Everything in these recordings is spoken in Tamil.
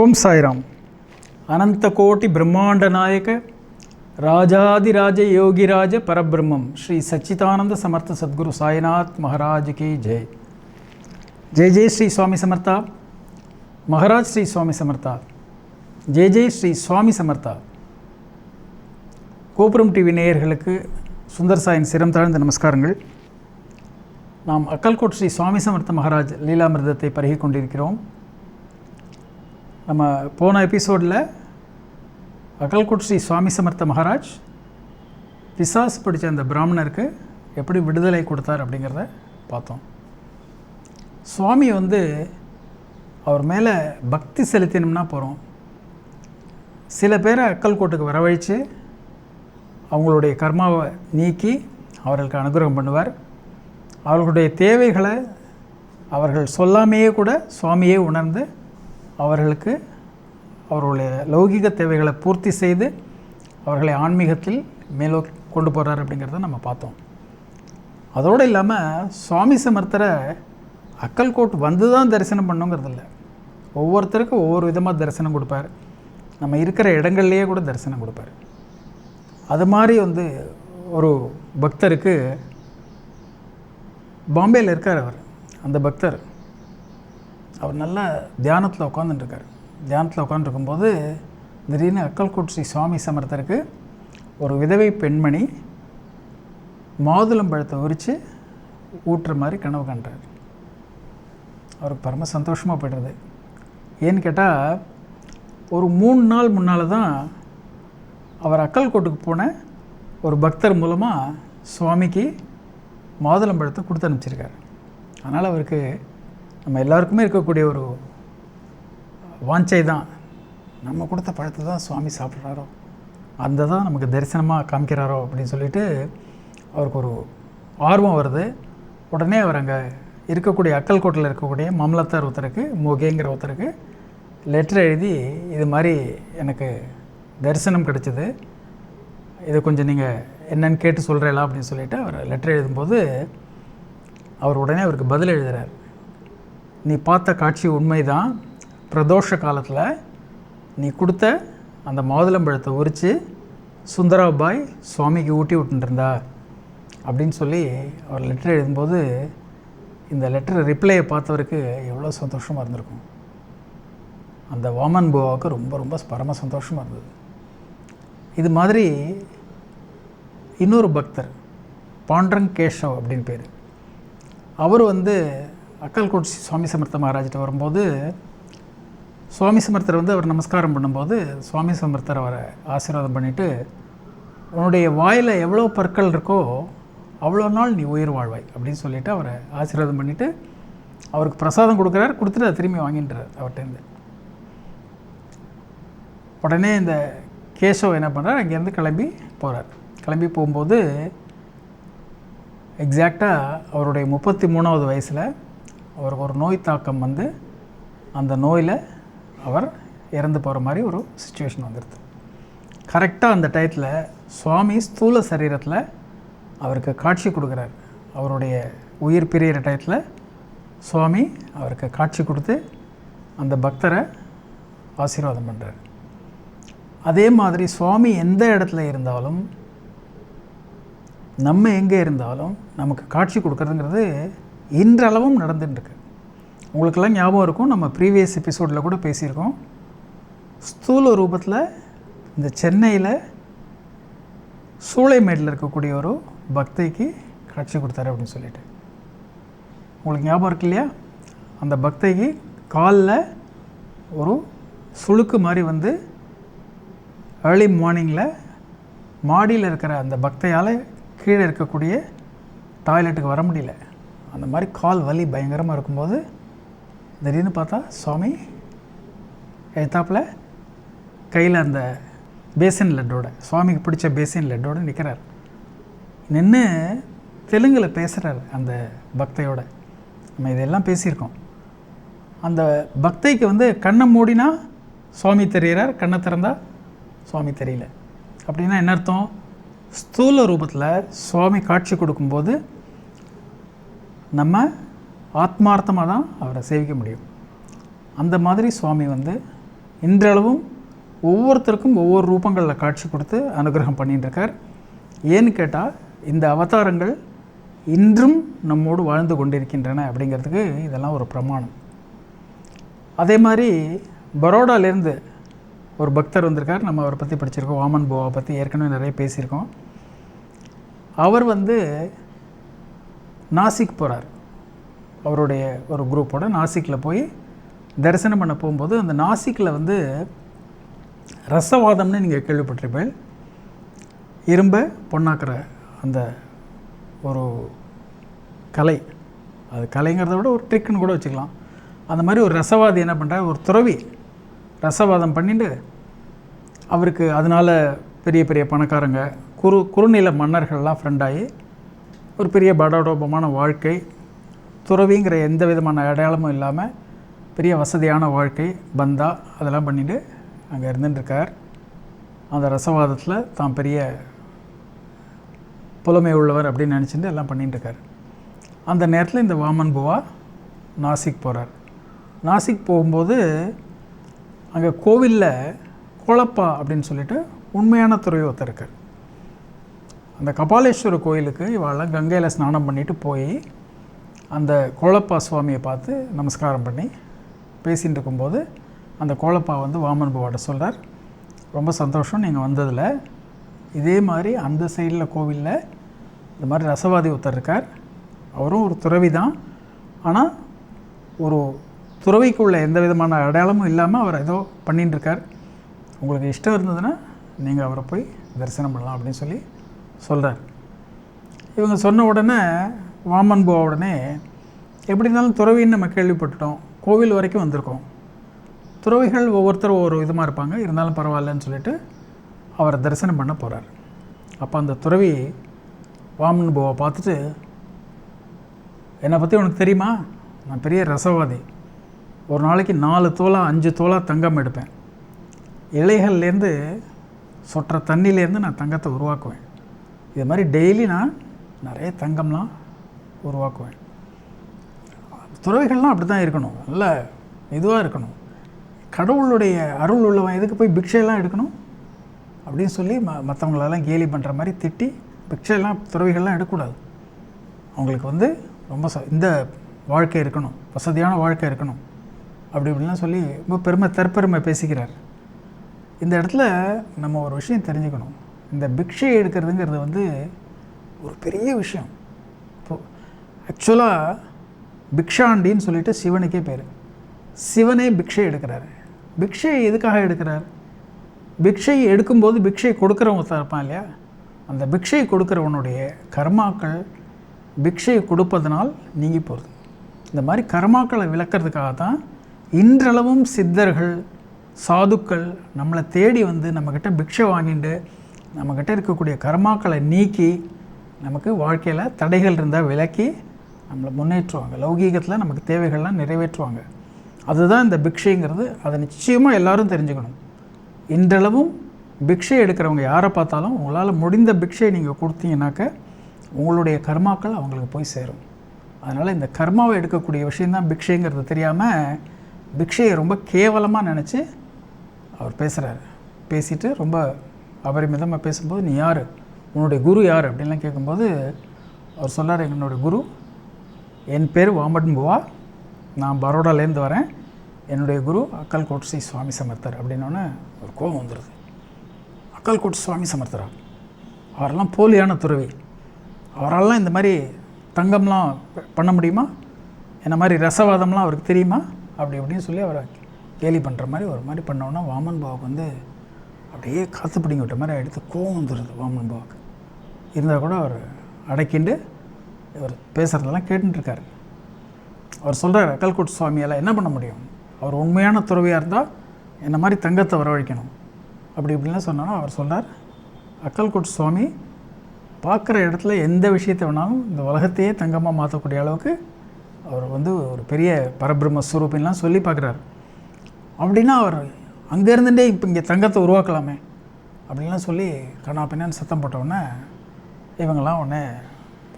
ஓம் சாய்ராம். அனந்த கோட்டி பிரம்மாண்ட நாயக ராஜாதிராஜ யோகிராஜ பரபிரம்மம் ஸ்ரீ சச்சிதானந்த சமர்த்த சத்குரு சாய்நாத் மகாராஜ் கி ஜெய். ஜெய் ஜெய் ஸ்ரீ சுவாமி சமர்த்தா. மகாராஜ் ஸ்ரீ சுவாமி சமர்த்தா. ஜெய் ஜெய் ஸ்ரீ சுவாமி சமர்த்தா. கோபுரம் டிவி நேயர்களுக்கு சுந்தர் சாயின் சிரம் தாழ்ந்த நமஸ்காரங்கள். நாம் அக்கல்கோட் ஸ்ரீ சுவாமி சமர்த்த மகாராஜ் லீலாமிர்தத்தை பருகி கொண்டிருக்கிறோம். நம்ம போன எபிசோடில் அக்கல்கோட் ஸ்ரீ சுவாமி சமர்த்த மகாராஜ் பிசாசு பிடிச்ச அந்த பிராமணருக்கு எப்படி விடுதலை கொடுத்தார் அப்படிங்கிறத பார்த்தோம். சுவாமி அவர் மேலே பக்தி செலுத்தினோம்னா போகிறோம். சில பேரை அக்கல்கோட்டுக்கு வரவழைச்சு அவங்களுடைய கர்மாவை நீக்கி அவர்களுக்கு அனுகிரகம் பண்ணுவார். அவர்களுடைய தேவைகளை அவர்கள் சொல்லாமையே கூட சுவாமியே உணர்ந்து அவர்களுக்கு அவர்களுடைய லௌகிக தேவைகளை பூர்த்தி செய்து அவர்களை ஆன்மீகத்தில் மேலோ கொண்டு போகிறார் அப்படிங்கிறத நம்ம பார்த்தோம். அதோடு இல்லாமல் சுவாமி சமர்த்தரை அக்கல்கோட் வந்து தான் தரிசனம் பண்ணுங்கிறது இல்லை. ஒவ்வொருத்தருக்கும் ஒவ்வொரு விதமாக தரிசனம் கொடுப்பார். நம்ம இருக்கிற இடங்கள்லேயே கூட தரிசனம் கொடுப்பார். அது மாதிரி ஒரு பக்தருக்கு பாம்பேயில் இருக்கார். அந்த பக்தர் அவர் நல்ல தியானத்தில் உட்காந்துட்டுருக்கார். தியானத்தில் உட்காந்துருக்கும்போது திடீர்னு அக்கல்கோட் ஸ்ரீ சுவாமி சமர்த்தருக்கு ஒரு விதவை பெண்மணி மாதுளம்பழத்தை உரித்து ஊட்டுற மாதிரி கனவு காண்றார். அவருக்கு பரம சந்தோஷமாக போய்டுறது. ஏன்னு கேட்டால் ஒரு 3 நாள் முன்னால் தான் அவர் அக்கல்கோட்டுக்கு போன ஒரு பக்தர் மூலமாக சுவாமிக்கு மாதுளம்பழத்தை கொடுத்து அனுப்பிச்சிருக்கார். அதனால் அவருக்கு நம்ம எல்லாருக்குமே இருக்கக்கூடிய ஒரு வாஞ்சை தான், நம்ம கொடுத்த பழத்தை தான் சுவாமி சாப்பிட்றாரோ, அந்த தான் நமக்கு தரிசனமாக காமிக்கிறாரோ அப்படின்னு சொல்லிட்டு அவருக்கு ஒரு ஆர்வம் வருது. உடனே அவர் அங்கே இருக்கக்கூடிய அக்கல்கோட்டில் இருக்கக்கூடிய மம்லத்தார் ஒருத்தருக்கு, மோகேங்கிற ஒருத்தருக்கு லெட்டர் எழுதி இது மாதிரி எனக்கு தரிசனம் கிடச்சிது, இதை கொஞ்சம் நீங்கள் என்னன்னு கேட்டு சொல்கிறீங்களா அப்படின்னு சொல்லிவிட்டு அவர் லெட்டர் எழுதும்போது அவர் உடனே அவருக்கு பதில் எழுதுகிறார். நீ பார்த்த காட்சி உண்மைதான். பிரதோஷ காலத்தில் நீ கொடுத்த அந்த மாதுளம்பழத்தை உரித்து சுந்தராபாய் சுவாமிக்கு ஊட்டி விட்டுருந்தா அப்படின்னு சொல்லி அவர் லெட்டர் எழுதும்போது இந்த லெட்டர் ரிப்ளையை பார்த்தவருக்கு எவ்வளோ சந்தோஷமாக இருந்திருக்கும். அந்த வாமன் புவாவுக்கு ரொம்ப ரொம்ப பரம சந்தோஷமாக இருந்தது. இது மாதிரி இன்னொரு பக்தர் பாண்டரங் கேஷவ் அப்படின்னு பேர். அவர் அக்கல்கோட் சுவாமி சமர்த்த மகாராஜிட்ட வரும்போது சுவாமி சமர்த்தர் அவர் நமஸ்காரம் பண்ணும்போது சுவாமி சமர்த்தர் அவரை ஆசீர்வாதம் பண்ணிவிட்டு, உன்னுடைய வாயில் எவ்வளோ பற்கள் இருக்கோ அவ்வளோ நாள் நீ உயிர் வாழ்வாய் அப்படின்னு சொல்லிவிட்டு அவரை ஆசீர்வாதம் பண்ணிவிட்டு அவருக்கு பிரசாதம் கொடுக்குறார். கொடுத்துட்டு அதை திரும்பி வாங்கின்றார் அவர்கிட்டருந்து. உடனே இந்த கேஷவ் என்ன பண்ணுறார், அங்கேருந்து கிளம்பி போகிறார். கிளம்பி போகும்போது எக்ஸாக்டாக அவருடைய 33வது வயசில் அவருக்கு ஒரு நோய் தாக்கம் அந்த நோயில் அவர் இறந்து போகிற மாதிரி ஒரு சுச்சுவேஷன் வந்துடுது. கரெக்டாக அந்த டயத்தில் சுவாமி ஸ்தூல சரீரத்தில் அவருக்கு காட்சி கொடுக்குறார். அவருடைய உயிர் பிரிகிற டயத்தில் சுவாமி அவருக்கு காட்சி கொடுத்து அந்த பக்தரை ஆசீர்வாதம் பண்ணுறார். அதே மாதிரி சுவாமி எந்த இடத்துல இருந்தாலும், நம்ம எங்கே இருந்தாலும் நமக்கு காட்சி கொடுக்குறதுங்கிறது இன்றளவும் நடந்துட்டுருக்கு. உங்களுக்கெல்லாம் ஞாபகம் இருக்கும், நம்ம ப்ரீவியஸ் எபிசோடில் கூட பேசியிருக்கோம். ஸ்தூல ரூபத்தில் இந்த சென்னையில் சூளைமேட்டில் இருக்கக்கூடிய ஒரு பக்தைக்கு காட்சி கொடுத்தாரு அப்படின்னு சொல்லிட்டு உங்களுக்கு ஞாபகம் இருக்கு இல்லையா? அந்த பக்தைக்கு காலில் ஒரு சுளுக்கு மாதிரி ஏர்லி மார்னிங்கில் மாடியில் இருக்கிற அந்த பக்தையால் கீழே இருக்கக்கூடிய டாய்லெட்டுக்கு வர முடியல. அந்த மாதிரி கால் வலி பயங்கரமாக இருக்கும்போது திடீர்னு பார்த்தா சுவாமி எழுத்தாப்பில் கையில் அந்த பேசின் லட்டோட, சுவாமிக்கு பிடிச்ச பேசின் லட்டோடு நிற்கிறார். நின்று தெலுங்கில் பேசுகிறார் அந்த பக்தையோட. நம்ம இதெல்லாம் பேசியிருக்கோம். அந்த பக்தைக்கு கண்ணை மூடினா சுவாமி தெரிகிறார், கண்ணை திறந்தா சுவாமி தெரியல. அப்படின்னா என்ன அர்த்தம்? ஸ்தூல ரூபத்தில் சுவாமி காட்சி கொடுக்கும்போது நம்ம ஆத்மார்த்தமாக தான் அவரை சேவிக்க முடியும். அந்த மாதிரி சுவாமி இன்றளவும் ஒவ்வொருத்தருக்கும் ஒவ்வொரு ரூபங்களில் காட்சி கொடுத்து அனுகிரகம் பண்ணிட்டு இருக்கார். ஏன்னு கேட்டால் இந்த அவதாரங்கள் இன்றும் நம்மோடு வாழ்ந்து கொண்டிருக்கின்றன அப்படிங்கிறதுக்கு இதெல்லாம் ஒரு பிரமாணம். அதே மாதிரி பரோடாலேருந்து ஒரு பக்தர் வந்திருக்கார். நம்ம அவரை பற்றி படிச்சிருக்கோம். வாமன் புவாவை பற்றி ஏற்கனவே நிறைய பேசியிருக்கோம். அவர் நாசிக் போகிறார். அவருடைய ஒரு குரூப்போட நாசிக்கில் போய் தரிசனம் பண்ண போகும்போது அந்த நாசிக்கில் ரசவாதம்னு நீங்கள் கேள்விப்பட்டிருப்பேன். இரும்பை பொன்னாக்கிற அந்த ஒரு கலை, அது கலைங்கிறத விட ஒரு ட்ரிக்குன்னு கூட வச்சுக்கலாம். அந்த மாதிரி ஒரு ரசவாதி என்ன பண்ணுறார், ஒரு துறவி ரசவாதம் பண்ணிட்டு அவருக்கு அதனால் பெரிய பெரிய பணக்காரங்க குறுநில மன்னர்கள்லாம் ஃப்ரெண்டாகி ஒரு பெரிய படோடோபமான வாழ்க்கை, துறவிங்கிற எந்த விதமான அடையாளமும் இல்லாமல் பெரிய வசதியான வாழ்க்கை, பந்தா அதெல்லாம் பண்ணிவிட்டு அங்கே இருந்துட்டுருக்கார். அந்த ரசவாதத்தில் தான் பெரிய புலமை உள்ளவர் அப்படின்னு நினச்சிட்டு எல்லாம் பண்ணிட்டுருக்கார். அந்த நேரத்தில் இந்த வாமன் புவா நாசிக் போகிறார். நாசிக் போகும்போது அங்கே கோவிலில் கோலப்பா அப்படின்னு சொல்லிட்டு உண்மையான துறவி ஒருத்தர் இருக்கார். அந்த கபாலேஸ்வர கோயிலுக்கு இவாளெல்லாம் கங்கையில் ஸ்நானம் பண்ணிவிட்டு போய் அந்த கோலப்பா சுவாமியை பார்த்து நமஸ்காரம் பண்ணி பேசிகிட்டு இருக்கும்போது அந்த கோலப்பா வாமன் புவாட்ட சொல்கிறார், ரொம்ப சந்தோஷம் நீங்கள் வந்ததில். இதே மாதிரி அந்த சைடில் கோவிலில் இந்த மாதிரி ரசவாதி ஒருத்தர் இருக்கார். அவரும் ஒரு துறவி தான். ஆனால் ஒரு துறவிக்குள்ள எந்த விதமான அடையாளமும் இல்லாமல் அவர் ஏதோ பண்ணிட்டுருக்கார். உங்களுக்கு இஷ்டம் இருந்ததுன்னா நீங்கள் அவரை போய் தரிசனம் பண்ணலாம் அப்படின்னு சொல்லி சொல்கிறார். இவங்க சொன்ன உடனே வாமன் புவா உடனே எப்படி இருந்தாலும் துறவின்னு நம்ம கேள்விப்பட்டுட்டோம், கோவில் வரைக்கும் வந்திருக்கோம், துறவிகள் ஒவ்வொருத்தரும் ஒவ்வொரு விதமாக இருப்பாங்க, இருந்தாலும் பரவாயில்லன்னு சொல்லிட்டு அவரை தரிசனம் பண்ண போகிறார். அப்போ அந்த துறவி வாமன் புவாவை பார்த்துட்டு, என்னை பற்றி உனக்கு தெரியுமா, நான் பெரிய ரசவாதி, ஒரு நாளைக்கு 4 தோலா 5 தோலா தங்கம் எடுப்பேன், இலைகள்லேருந்து சொட்டுற தண்ணியிலேருந்து நான் தங்கத்தை உருவாக்குவேன், இது மாதிரி டெய்லி நான் நிறைய தங்கம்லாம் உருவாக்குவேன். துறவிகள்லாம் அப்படி தான் இருக்கணும், நல்ல இதுவாக இருக்கணும். கடவுளுடைய அருள் உள்ளவன் எதுக்கு போய் பிக்ஷையெல்லாம் எடுக்கணும் அப்படின்னு சொல்லி மற்றவங்களெல்லாம் கேலி பண்ணுற மாதிரி திட்டி பிக்ஷையெல்லாம் துறவிகள்லாம் எடுக்கக்கூடாது. அவங்களுக்கு ரொம்ப இந்த வாழ்க்கை இருக்கணும், வசதியான வாழ்க்கை இருக்கணும் அப்படி இப்படிலாம் சொல்லி ரொம்ப தற்பெருமை பேசிக்கிறார். இந்த இடத்துல நம்ம ஒரு விஷயம் தெரிஞ்சுக்கணும். இந்த பிக்ஷை எடுக்கிறதுங்கிறது ஒரு பெரிய விஷயம். இப்போது ஆக்சுவலாக பிக்ஷாண்டின்னு சொல்லிட்டு சிவனுக்கே பேர். சிவனே பிக்ஷை எடுக்கிறாரு. பிக்ஷை எதுக்காக எடுக்கிறார்? பிக்ஷை எடுக்கும்போது பிக்ஷை கொடுக்குறவங்க இருப்பான் இல்லையா, அந்த பிக்ஷை கொடுக்குறவனுடைய கர்மாக்கள் பிக்ஷை கொடுப்பதனால் நீங்கி போகிறது. இந்த மாதிரி கர்மாக்களை விளக்கிறதுக்காக தான் இன்றளவும் சித்தர்கள் சாதுக்கள் நம்மளை தேடி நம்மக்கிட்ட பிக்ஷை வாங்கிட்டு நம்மக்கிட்ட இருக்கக்கூடிய கர்மாக்களை நீக்கி நமக்கு வாழ்க்கையில் தடைகள் இருந்தால் விலக்கி நம்மளை முன்னேற்றுவாங்க, லௌகீகத்தில் நமக்கு தேவைகள்லாம் நிறைவேற்றுவாங்க. அதுதான் இந்த பிக்ஷைங்கிறது. அதை நிச்சயமாக எல்லோரும் தெரிஞ்சுக்கணும். இன்றளவும் பிக்ஷை எடுக்கிறவங்க யாரை பார்த்தாலும் உங்களால் முடிந்த பிக்ஷை நீங்கள் கொடுத்தீங்கன்னாக்க உங்களுடைய கர்மாக்கள் அவங்களுக்கு போய் சேரும். அதனால் இந்த கர்மாவை எடுக்கக்கூடிய விஷயந்தான் பிக்ஷைங்கிறது தெரியாமல் பிக்ஷையை ரொம்ப கேவலமாக நினச்சி அவர் பேசுகிறாரு. பேசிட்டு ரொம்ப அபரிமிதமாக பேசும்போது, நீ யார், உன்னுடைய குரு யார் அப்படின்லாம் கேட்கும்போது அவர் சொன்னார், என்னுடைய குரு என் பேர் வாமன் புவா, நான் பரோடாலேருந்து வரேன், என்னுடைய குரு அக்கல்கோட் ஸ்ரீ சுவாமி சமர்த்தர். அப்படின்னோடனே ஒரு கோபம் வந்துடுது. அக்கல்கோட் சுவாமி சமர்த்தரா, அவரெல்லாம் போலியான துறவி, அவரால்லாம் இந்த மாதிரி தங்கம்லாம் பண்ண முடியுமா, என்ன மாதிரி ரசவாதம்லாம் அவருக்கு தெரியுமா அப்படி அப்படின்னு சொல்லி அவரை கேலி பண்ணுற மாதிரி ஒரு மாதிரி பண்ணோன்னா வாமன் பாவுக்கு அப்படியே காற்று பிடிங்க விட்ட மாதிரி எடுத்து கோவம் வந்துடுது வாமன் பாவுக்கு. இருந்தால் கூட அவர் அடக்கிண்டு இவர் பேசுகிறதெல்லாம் கேட்டுருக்கார். அவர் சொல்கிறார், அக்கல்கோட் சுவாமியால் என்ன பண்ண முடியும், அவர் உண்மையான துறவியாக இருந்தால் என்ன மாதிரி தங்கத்தை வரவழைக்கணும் அப்படி இப்படிலாம் சொன்னாலும் அவர் சொல்கிறார், அக்கல்கோட் சுவாமி பார்க்குற இடத்துல எந்த விஷயத்தை வேணாலும் இந்த உலகத்தையே தங்கமாக மாற்றக்கூடிய அளவுக்கு அவர் ஒரு பெரிய பரபிரம்ம ஸ்வரூபின்லாம் சொல்லி பார்க்குறாரு. அப்படின்னா அவர் அங்கே இருந்துகிட்டே இப்போ இங்கே தங்கத்தை உருவாக்கலாமே அப்படின்லாம் சொல்லி கண்ணா பின்னான்னு சத்தம் போட்டவுடனே இவங்கெல்லாம் உடனே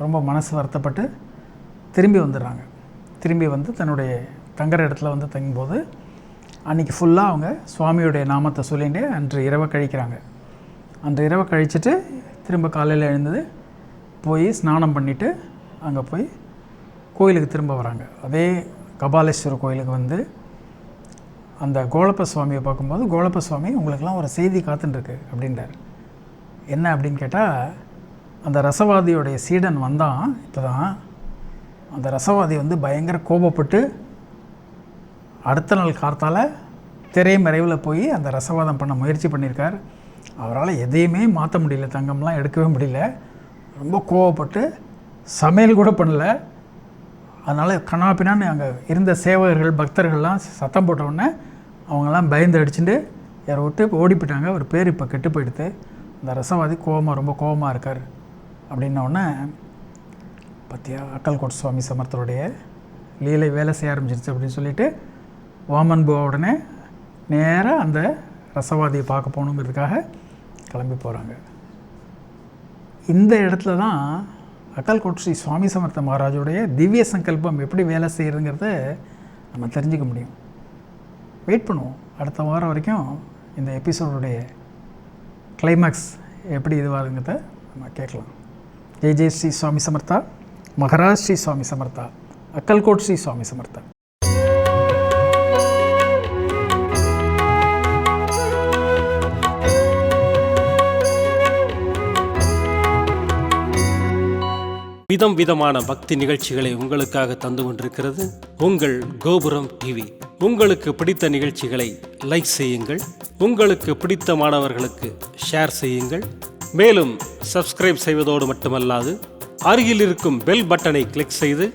ரொம்ப மனசு வருத்தப்பட்டு திரும்பி வந்துடுறாங்க. திரும்பி தன்னுடைய தங்குற இடத்துல தங்கும்போது அன்றைக்கி ஃபுல்லாக அவங்க சுவாமியுடைய நாமத்தை சொல்லிட்டு அன்று இரவை கழிக்கிறாங்க. அன்று இரவை கழிச்சிட்டு திரும்ப காலையில் எழுந்தது போய் ஸ்நானம் பண்ணிவிட்டு அங்கே போய் கோயிலுக்கு திரும்ப வராங்க. அதே கபாலீஸ்வரர் கோயிலுக்கு வந்து அந்த கோலப்ப சுவாமியை பார்க்கும்போது, கோலப்ப சுவாமி உங்களுக்கெல்லாம் ஒரு செய்தி காத்துட்டுருக்கு அப்படின்றார். என்ன அப்படின்னு கேட்டால், அந்த ரசவாதியோடைய சீடன் வந்தான் இப்போ தான். அந்த ரசவாதி வந்து பயங்கர கோபப்பட்டு அடுத்த நாள் கார்த்தால் திரைமறைவில் போய் அந்த ரசவாதம் பண்ண முயற்சி பண்ணியிருக்கார். அவரால் எதையுமே மாற்ற முடியல, தங்கம்லாம் எடுக்கவே முடியல. ரொம்ப கோவப்பட்டு சமையல் கூட பண்ணல. அதனால் கண்ணாப்பினான்னு அங்கே இருந்த சேவகர்கள் பக்தர்கள்லாம் சத்தம் போட்டவுடனே அவங்கெல்லாம் பயந்து அடிச்சுட்டு யாரை விட்டு ஓடி போயிட்டாங்க. ஒரு பேர் இப்போ கெட்டு போயிடுது. அந்த ரசவாதி ரொம்ப கோபமாக இருக்கார் அப்படின்னோடனே, பத்தியா அக்கல்கோட் சுவாமி சமர்த்தருடைய லீலை வேலை செய்ய ஆரம்பிச்சிருச்சு அப்படின்னு சொல்லிட்டு வாமன் புவா உடனே நேராக அந்த ரசவாதியை பார்க்க போகணுங்கிறதுக்காக கிளம்பி போகிறாங்க. இந்த இடத்துல தான் அக்கல்கோட் ஸ்ரீ சுவாமி சமர்த்த மகாராஜோடைய திவ்ய சங்கல்பம் எப்படி வேலை செய்கிறதுங்கிறத நம்ம தெரிஞ்சுக்க முடியும். வெயிட் பண்ணுவோம். அடுத்த வாரம் வரைக்கும் இந்த எபிசோடுடைய கிளைமேக்ஸ் எப்படி இதுவாகுங்கிறத நம்ம கேட்கலாம். ஜெய் ஜெய் ஸ்ரீ சுவாமி சமர்த்தா, மகாராஜ் ஸ்ரீ சுவாமி சமர்த்தா, அக்கல்கோட் ஸ்ரீ சுவாமி சமர்த்தா. விதம் விதமான பக்தி நிகழ்ச்சிகளை உங்களுக்காக தந்து கொண்டிருக்கிறது உங்கள் கோபுரம் டிவி. உங்களுக்கு பிடித்த நிகழ்ச்சிகளை லைக் செய்யுங்கள், உங்களுக்கு பிடித்த மாணவர்களுக்கு ஷேர் செய்யுங்கள். மேலும் சப்ஸ்கிரைப் செய்வதோடு மட்டுமல்லாது அருகில் இருக்கும் பெல் பட்டனை கிளிக் செய்து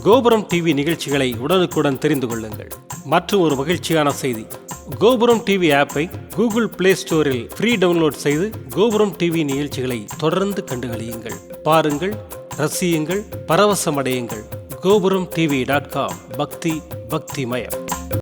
கோபுரம் டிவி நிகழ்ச்சிகளை உடனுக்குடன் தெரிந்து கொள்ளுங்கள். மற்றும் ஒரு மகிழ்ச்சியான செய்தி, கோபுரம் டிவி ஆப்பை கூகுள் பிளே ஸ்டோரில் ஃப்ரீ டவுன்லோட் செய்து கோபுரம் டிவி நிகழ்ச்சிகளை தொடர்ந்து கண்டுகளியுங்கள், பாருங்கள், ரசியுங்கள், பரவசமடையுங்கள். gopuramtv.com. பக்தி பக்திமயம்.